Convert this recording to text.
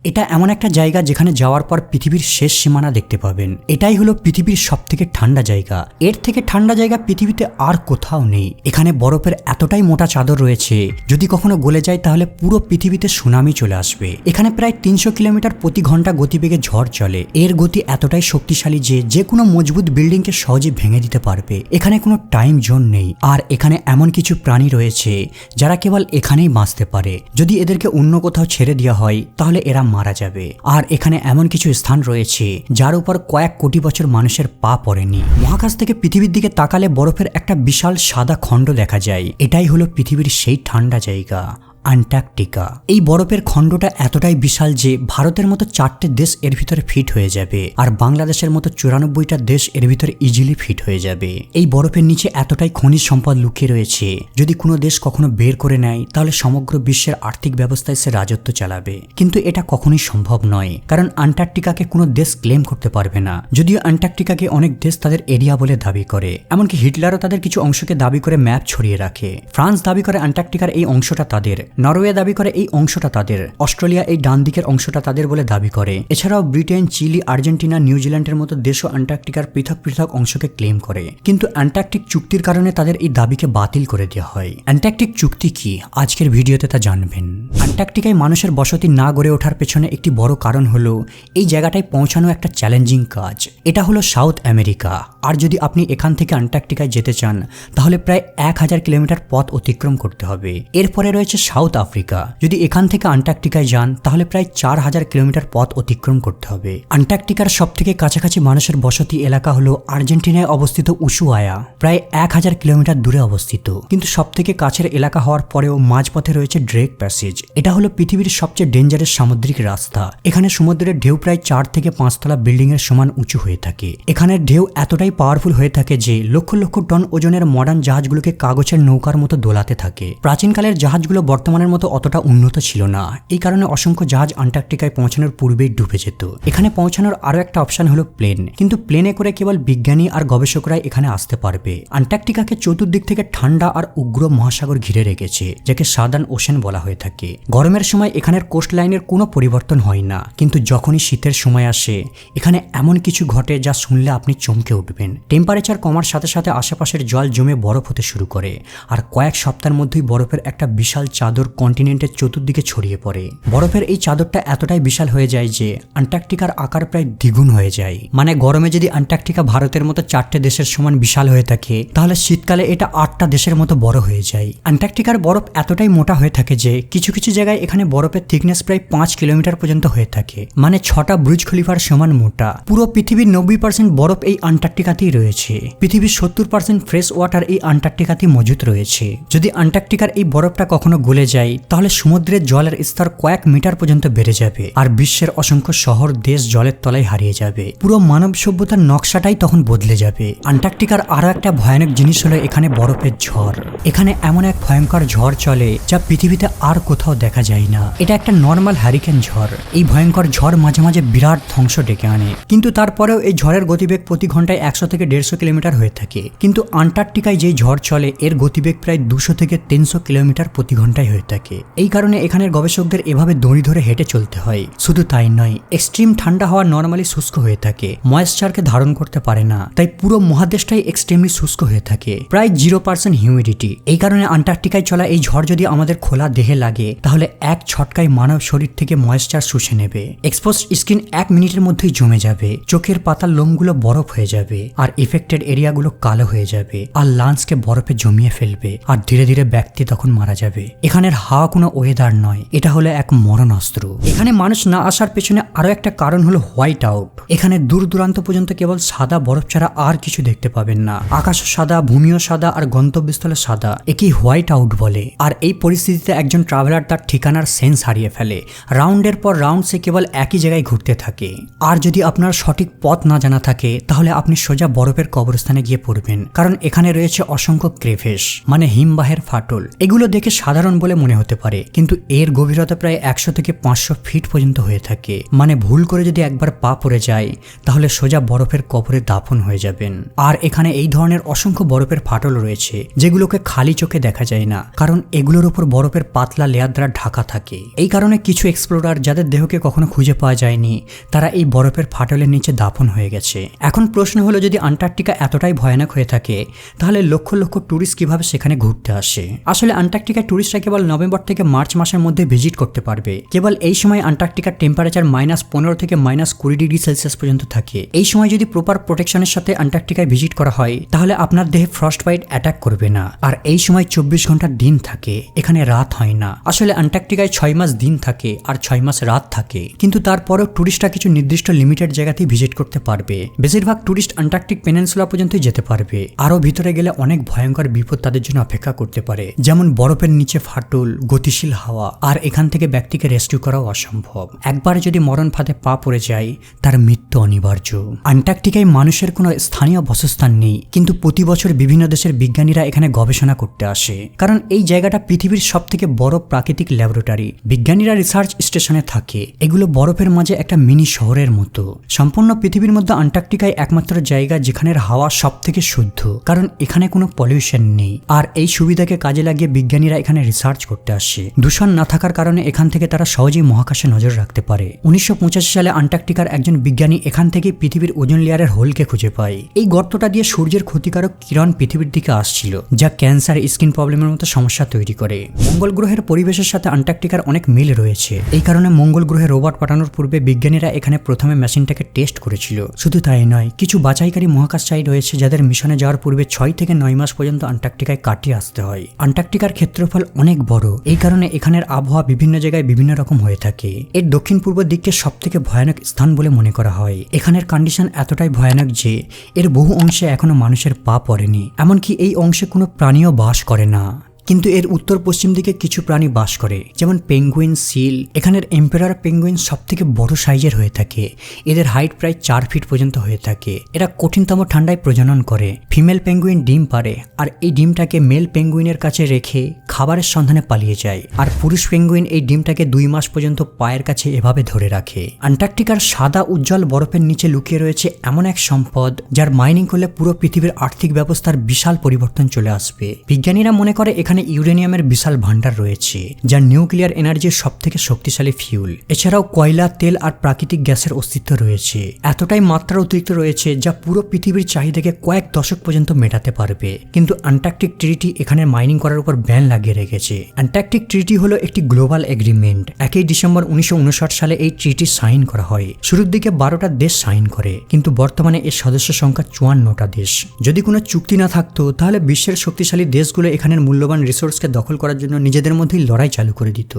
এটা এমন একটা জায়গা যেখানে যাওয়ার পর পৃথিবীর শেষ সীমানা দেখতে পাবেন। এটাই হলো পৃথিবীর সবথেকে ঠান্ডা জায়গা। এর থেকে ঠান্ডা জায়গা পৃথিবীতে আর কোথাও নেই। এখানে বরফের এতটাই মোটা চাদর রয়েছে, যদি কখনো গলে যায় তাহলে পুরো পৃথিবীতে সুনামি চলে আসবে। এখানে প্রায় 300 কিলোমিটার প্রতি ঘন্টা গতিবেগে ঝড় চলে। এর গতি এতটাই শক্তিশালী যে কোনো মজবুত বিল্ডিংকে সহজে ভেঙে দিতে পারবে। এখানে কোনো টাইম জোন নেই। আর এখানে এমন কিছু প্রাণী রয়েছে যারা কেবল এখানেই বাঁচতে পারে। যদি এদেরকে অন্য কোথাও ছেড়ে দেওয়া হয় তাহলে এরা মারা যাবে। আর এখানে এমন কিছু স্থান রয়েছে যার উপর কয়েক কোটি বছর মানুষের পা পড়েনি। মহাকাশ থেকে পৃথিবীর দিকে তাকালে বরফের একটা বিশাল সাদা খণ্ড দেখা যায়। এটাই হলো পৃথিবীর সেই ঠান্ডা জায়গা, অ্যান্টার্কটিকা। এই বরফের খণ্ডটা এতটাই বিশাল যে ভারতের মতো 4টে দেশ এর ভিতরে ফিট হয়ে যাবে, আর বাংলাদেশের মতো 94টা দেশ এর ভিতরে ইজিলি ফিট হয়ে যাবে। এই বরফের নিচে এতটাই খনিজ সম্পদ লুকিয়ে রয়েছে, যদি কোনো দেশ কখনো বের করে নেয় তাহলে সমগ্র বিশ্বের আর্থিক ব্যবস্থায় সে রাজত্ব চালাবে। কিন্তু এটা কখনোই সম্ভব নয়, কারণ অ্যান্টার্কটিকাকে কোনো দেশ ক্লেম করতে পারবে না। যদিও অ্যান্টার্কটিকাকে অনেক দেশ তাদের এরিয়া বলে দাবি করে, এমনকি হিটলারও তাদের কিছু অংশকে দাবি করে ম্যাপ ছড়িয়ে রাখে। ফ্রান্স দাবি করে অ্যান্টার্কটিকার এই অংশটা তাদের, নরওয়ে দাবি করে এই অংশটা তাদের, অস্ট্রেলিয়া এই ডান দিকের অংশটা তাদের বলে দাবি করে। এছাড়াও ব্রিটেন, চিলি, আর্জেন্টিনা, নিউজিল্যান্ডের মতো দেশও অ্যান্টার্কটিকার পৃথক পৃথক অংশকে ক্লেম করে। কিন্তু অ্যান্টার্কটিক চুক্তির কারণে তাদের এই দাবিকে বাতিল করে দেওয়া হয়। অ্যান্টার্কটিক চুক্তি কি, আজকের ভিডিওতে তা জানবেন। অ্যান্টার্কটিকায় মানুষের বসতি না গড়ে ওঠার পেছনে একটি বড় কারণ হলো এই জায়গাটায় পৌঁছানো একটা চ্যালেঞ্জিং কাজ। এটা হলো সাউথ আমেরিকা। আর যদি আপনি এখান থেকে অ্যান্টার্কটিকায় যেতে চান তাহলে প্রায় 1000 কিলোমিটার পথ অতিক্রম করতে হবে। এরপরে রয়েছে সাউথ আফ্রিকা। যদি এখান থেকে অ্যান্টার্কটিকায় যান তাহলে প্রায় 4000 কিলোমিটার পথ অতিক্রম করতে হবে। অ্যান্টার্কটিকার সবথেকে কাছাকাছি মানুষের বসতি এলাকা হলো আর্জেন্টিনায় অবস্থিত উশুয়ায়া, প্রায় 1000 কিলোমিটার দূরে অবস্থিত। কিন্তু সবথেকে কাছের এলাকা হওয়ার পরেও মাঝপথে রয়েছে ড্রেক প্যাসেজ। এটা হলো পৃথিবীর সবচেয়ে ডেঞ্জারাস সামুদ্রিক রাস্তা। এখানে সমুদ্রের ঢেউ প্রায় 4 থেকে 5 তলা বিল্ডিং এর সমান উঁচু হয়ে থাকে। এখানের ঢেউ এতটাই পাওয়ারফুল হয়ে থাকে যে লক্ষ লক্ষ টন ওজনের মডার্ন জাহাজগুলোকে কাগজের নৌকার মতো দোলাতে থাকে। প্রাচীনকালের জাহাজগুলো বর্তমানের মতো অতটা উন্নত ছিল না, এই কারণে অসংখ্য জাহাজ অ্যান্টার্কটিকায় পৌঁছানোর পূর্বেই ডুবে যেত। এখানে পৌঁছানোর আরো একটা অপশন হলো প্লেন, কিন্তু প্লেনে করে কেবল বিজ্ঞানী আর গবেষকরাই এখানে আসতে পারবে। অ্যান্টার্কটিকাকে চতুর্দিক থেকে ঠান্ডা আর উগ্র মহাসাগর ঘিরে রেখেছে, যাকে সাদার্ন ওশেন বলা হয়ে থাকে। গরমের সময় এখানের কোস্ট লাইনের কোনো পরিবর্তন হয় না, কিন্তু যখনই শীতের সময় আসে এখানে এমন কিছু ঘটে যা শুনলে আপনি চমকে উঠবেন। টেম্পারেচার কমার সাথে সাথে আশেপাশের জল জমে বরফ হতে শুরু করে, আর কয়েক সপ্তাহের মধ্যেই বরফের একটা বিশাল চাদর কন্টিনেন্টের চতুর্দিকে ছড়িয়ে পড়ে। বরফের এই চাদরটা এতটাই বিশাল হয়ে যায় যে অ্যান্টার্কটিকার আকার প্রায় দ্বিগুণ হয়ে যায়। মানে গরমে যদি অ্যান্টার্কটিকা ভারতের মতো 4টে দেশের সমান বিশাল হয়ে থাকে তাহলে শীতকালে এটা 8টা দেশের মতো বড় হয়ে যায়। অ্যান্টার্কটিকার বরফ এতটাই মোটা হয়ে থাকে যে কিছু কিছু জায়গায় এখানে বরফের থিকনেস প্রায় 5 কিলোমিটার পর্যন্ত হয়ে থাকে, মানে 6টা ব্রুজ খলিফার সমান মোটা। পুরো পৃথিবীর 90% বরফ এই অ্যান্টার্কটিকাতেই রয়েছে। পৃথিবীর 70% ফ্রেশ ওয়াটার এই অ্যান্টার্কটিকাতেই মজুদ রয়েছে। যদি অ্যান্টার্কটিকার এই বরফটা কখনো গলে যায় তাহলে সমুদ্রের জলের স্তর কয়েক মিটার পর্যন্ত বেড়ে যাবে, আর বিশ্বের অসংখ্য শহর দেশ জলের তলায় হারিয়ে যাবে। পুরো মানব সভ্যতার নকশাটাই তখন বদলে যাবে। অ্যান্টার্কটিকার আরো একটা ভয়ানক জিনিস হলো এখানে বরফের ঝড়। এখানে এমন এক ভয়ঙ্কর ঝড় চলে যা পৃথিবীতে আর কোথাও দেখা যায় না। এটা একটা নর্মাল হ্যারিকেন ঝড়। এই ভয়ঙ্কর ঝড় মাঝে মাঝে বিরাট ধ্বংস ডেকে আনে, কিন্তু তারপরেও এই ঝড়ের গতিবেগ প্রতি ঘন্টায় 100 থেকে 150 কিলোমিটার হয়ে থাকে। কিন্তু অ্যান্টার্কটিকায় যে ঝড় চলে এর গতিবেগ প্রায় 200 থেকে 300 কিলোমিটার প্রতি ঘন্টায় হয়ে থাকে। এই কারণে এখানের গবেষকদের এভাবে দড়ি ধরে হেঁটে চলতে হয়। শুধু তাই নয়, এক্সট্রিম ঠান্ডা হওয়া নর্মালি শুষ্ক হয়ে থাকে, ময়েশ্চারকে ধারণ করতে পারে না, তাই পুরো মহাদেশটাই এক্সট্রিমলি শুষ্ক হয়ে থাকে, প্রায় 0% হিউমিডিটি। এই কারণে অ্যান্টার্কটিকায় চলা এই ঝড় যদি আমাদের খোলা দেহে লাগে তাহলে এক ছটকায় মানব শরীর থেকে ময়েশ্চার শুষে নেবে। এক্সপোজ স্কিন 1 মিনিটের মধ্যেই জমে যাবে, চোখের পাতার লোমগুলো বরফ হয়ে যাবে, আর ইফেক্টেড এরিয়াগুলো কালো হয়ে যাবে, আর লাঞ্চকে বরফে জমিয়ে ফেলবে, আর ধীরে ধীরে ব্যক্তি তখন মারা যাবে। এখানের হাওয়া কোনো ওয়েদার নয়, এটা হলো এক মরণাস্ত্র। এখানে মানুষ না আসার পেছনে আরো একটা কারণ হলো হোয়াইট আউট। এখানে দূর দূরান্ত পর্যন্ত কেবল সাদা বরফ ছাড়া আর কিছু দেখতে পাবেন না। আকাশও সাদা, ভূমিও সাদা, আর গন্তব্যস্থলে সাদা। একেই হোয়াইট আউট বলে। আর এই পরিস্থিতিতে একজন ট্রাভেলার তার ঠিকানার সেন্স হারিয়ে ফেলে। রাউন্ডের পর রাউন্ড সে কেবল একই জায়গায় ঘুরতে থাকে। আর যদি আপনার সঠিক পথ না জানা থাকে তাহলে আপনি সোজা বরফের কবরস্থানে গিয়ে পড়বেন, কারণ এখানে রয়েছে অসংখ্য ক্রেভেস, মানে হিমবাহের ফাটল। এগুলো দেখে সাধারণ বলে বলে মনে হতে পারে, কিন্তু এর গভীরতা প্রায় 100 থেকে 500 ফিট পর্যন্ত হয়ে থাকে। মানে ভুল করে যদি একবার পা পড়ে যায় তাহলে সোজা বরফের কবরে দাফন হয়ে যাবেন। আর এখানে এই ধরনের অসংখ্য বরফের ফাটল রয়েছে যেগুলোকে খালি চোখে দেখা যায় না, কারণ এগুলোর উপর বরফের পাতলা লেয়ার দ্বারা ঢাকা থাকে। এই কারণে কিছু এক্সপ্লোরার যাদের দেহকে কখনো খুঁজে পাওয়া যায়নি তারা এই বরফের ফাটলের নিচে দাফন হয়ে গেছে। এখন প্রশ্ন হলো, যদি আন্টার্কটিকা এতটাই ভয়ানক হয়ে থাকে তাহলে লক্ষ লক্ষ ট্যুরিস্ট কিভাবে সেখানে ঘুরতে আসে? আসলে আন্টার্কটিকায় ট্যুরিস্টরা কেবল নভেম্বর থেকে মার্চ মাসের মধ্যে ভিজিট করতে পারবে। কেবল এই সময় আন্টার্কটিকার টেম্পারেচার -15 থেকে -20 ডিগ্রি সেলসিয়াস পর্যন্ত থাকে। এই সময় যদি প্রপার প্রোটেকশনের সাথে আন্টার্কটিকায় ভিজিট করা হয় তাহলে আপনার দেহে ফ্রস্ট বাইট অ্যাটাক করবে না। আর এই সময় 24 ঘন্টার দিন থাকে, এখানে রাত হয় না। আসলে আন্টার্কটিকায় 6 মাস দিন থাকে আর 6 মাস রাত থাকে, কিন্তু তারপরেও ট্যুরিস্টরা কিছু নির্দিষ্ট লিমিটেড জায়গাতেই ভিজিট করতে পারবে। বেশিরভাগ ট্যুরিস্ট আন্টার্কটিক পেনিনসুলা পর্যন্তই যেতে পারবে। আরও ভিতরে গেলে অনেক ভয়ঙ্কর বিপদ তাদের জন্য অপেক্ষা করতে পারে, যেমন বরফের নিচে ফাটল, গতিশীল হাওয়া, আর এখান থেকে ব্যক্তিকে রেস্কিউ করাও অসম্ভব। একবার যদি মরণ ফাঁদে পা পড়ে যায় তার মৃত্যু অনিবার্য। আন্টার্কটিকায় মানুষের কোনো স্থানীয় বাসস্থান নেই, কিন্তু প্রতি বছর বিভিন্ন দেশের বিজ্ঞানীরা এখানে গবেষণা করতে আসে, কারণ এই জায়গাটা পৃথিবীর সবথেকে বড় প্রাকৃতিক ল্যাবরেটরি। বিজ্ঞানীরা রিসার্চ স্টেশনে থাকে, এগুলো বরফের মাঝে একটা মিনি শহরের মতো। সম্পূর্ণ পৃথিবীর মধ্যে আন্টার্কটিকায় একমাত্র জায়গা যেখানের হাওয়া সব থেকে শুদ্ধ, কারণ এখানে কোনো পলিউশন নেই। আর এই সুবিধাকে কাজে লাগিয়ে বিজ্ঞানীরা এখানে রিসার্চ করতে আসে। দূষণ না থাকার কারণে এখান থেকে তারা সহজেই মহাকাশে নজর রাখতে পারে। 1985 সালে আন্টার্কটিকার একজন বিজ্ঞানী এখান থেকে পৃথিবীর ওজোন লেয়ারের হোলকে খুঁজে পায়। এই গর্তটা দিয়ে সূর্যের ক্ষতিকারক কিরণ পৃথিবীর দিকে আসছিল, যা ক্যান্সার, স্কিন প্রবলেমের মতো সমস্যা তৈরি করে। মঙ্গল গ্রহের পরিবেশের সাথে আন্টার্কটিকার অনেক মিল রয়েছে। এই কারণে মঙ্গল গ্রহে রোবট পাঠানোর পূর্বে বিজ্ঞানীরা এখানে প্রথমে মেশিনটাকে টেস্ট করেছিল। শুধু তাই নয়, কিছু বাছাইকারী মহাকাশচারী রয়েছে যাদের মিশনে যাওয়ার পূর্বে 6 থেকে 9 মাস পর্যন্ত আন্টার্কটিকায় কাটিয়ে আসতে হয়। আন্টার্কটিকার ক্ষেত্রফল অনেক বড়, এই কারণে এখানের আবহাওয়া বিভিন্ন জায়গায় বিভিন্ন রকম হয়ে থাকে। এর দক্ষিণ পূর্ব দিককে সব থেকে ভয়ানক স্থান বলে মনে করা হয়। এখানের কন্ডিশন এতটাই ভয়ানক যে এর বহু অংশে এখনো মানুষের পা পড়েনি, এমনকি এই অংশে কোনো প্রাণীও বাস করে না। কিন্তু এর উত্তর পশ্চিম দিকে কিছু প্রাণী বাস করে, যেমন পেঙ্গুইন, সিল। এখানের এম্পেরার পেঙ্গুইন সব থেকে বড় সাইজের হয়ে থাকে। এদের হাইট প্রায় 4 ফিট পর্যন্ত হয়ে থাকে। এরা কঠিনতম ঠান্ডায় প্রজনন করে। ফিমেল পেঙ্গুইন ডিম পারে, আর এই ডিমটাকে মেল পেঙ্গুইনের কাছে রেখে খাবারের সন্ধানে পালিয়ে যায়। আর পুরুষ পেঙ্গুইন এই ডিমটাকে 2 মাস পর্যন্ত পায়ের কাছে এভাবে ধরে রাখে। আন্টার্কটিকার সাদা উজ্জ্বল বরফের নিচে লুকিয়ে রয়েছে এমন এক সম্পদ যার মাইনিং করলে পুরো পৃথিবীর আর্থিক ব্যবস্থার বিশাল পরিবর্তন চলে আসবে। বিজ্ঞানীরা মনে করে এখানে ইউরেনিয়ামের বিশাল ভান্ডার রয়েছে, যা নিউক্লিয়ার এনার্জির সবথেকে শক্তিশালী ফিউল। এছাড়াও কয়লা, তেল আর প্রাকৃতিক গ্যাসের অস্তিত্ব রয়েছে। এতটাই মাত্রা অতিরিক্ত রয়েছে যা পুরো পৃথিবীর চাহিদাকে কয়েক দশক পর্যন্ত মেটাতে পারবে। কিন্তু আন্টার্কটিক ট্রিটি এখানে মাইনিং করার উপর ব্যান লাগিয়ে রেখেছে। আন্টার্কটিক ট্রিটি হলো একটি গ্লোবাল এগ্রিমেন্ট। 1 ডিসেম্বর 1959 সালে এই ট্রিটি সাইন করা হয়। শুরুর দিকে 12টা দেশ সাইন করে, কিন্তু বর্তমানে এর সদস্য সংখ্যা 54টা দেশ। যদি কোনো চুক্তি না থাকতো তাহলে বিশ্বের শক্তিশালী দেশগুলো এখানের মূল্যবান রিসোর্সকে দখল করার জন্য নিজেদের মধ্যেই লড়াই চালু করে দিত।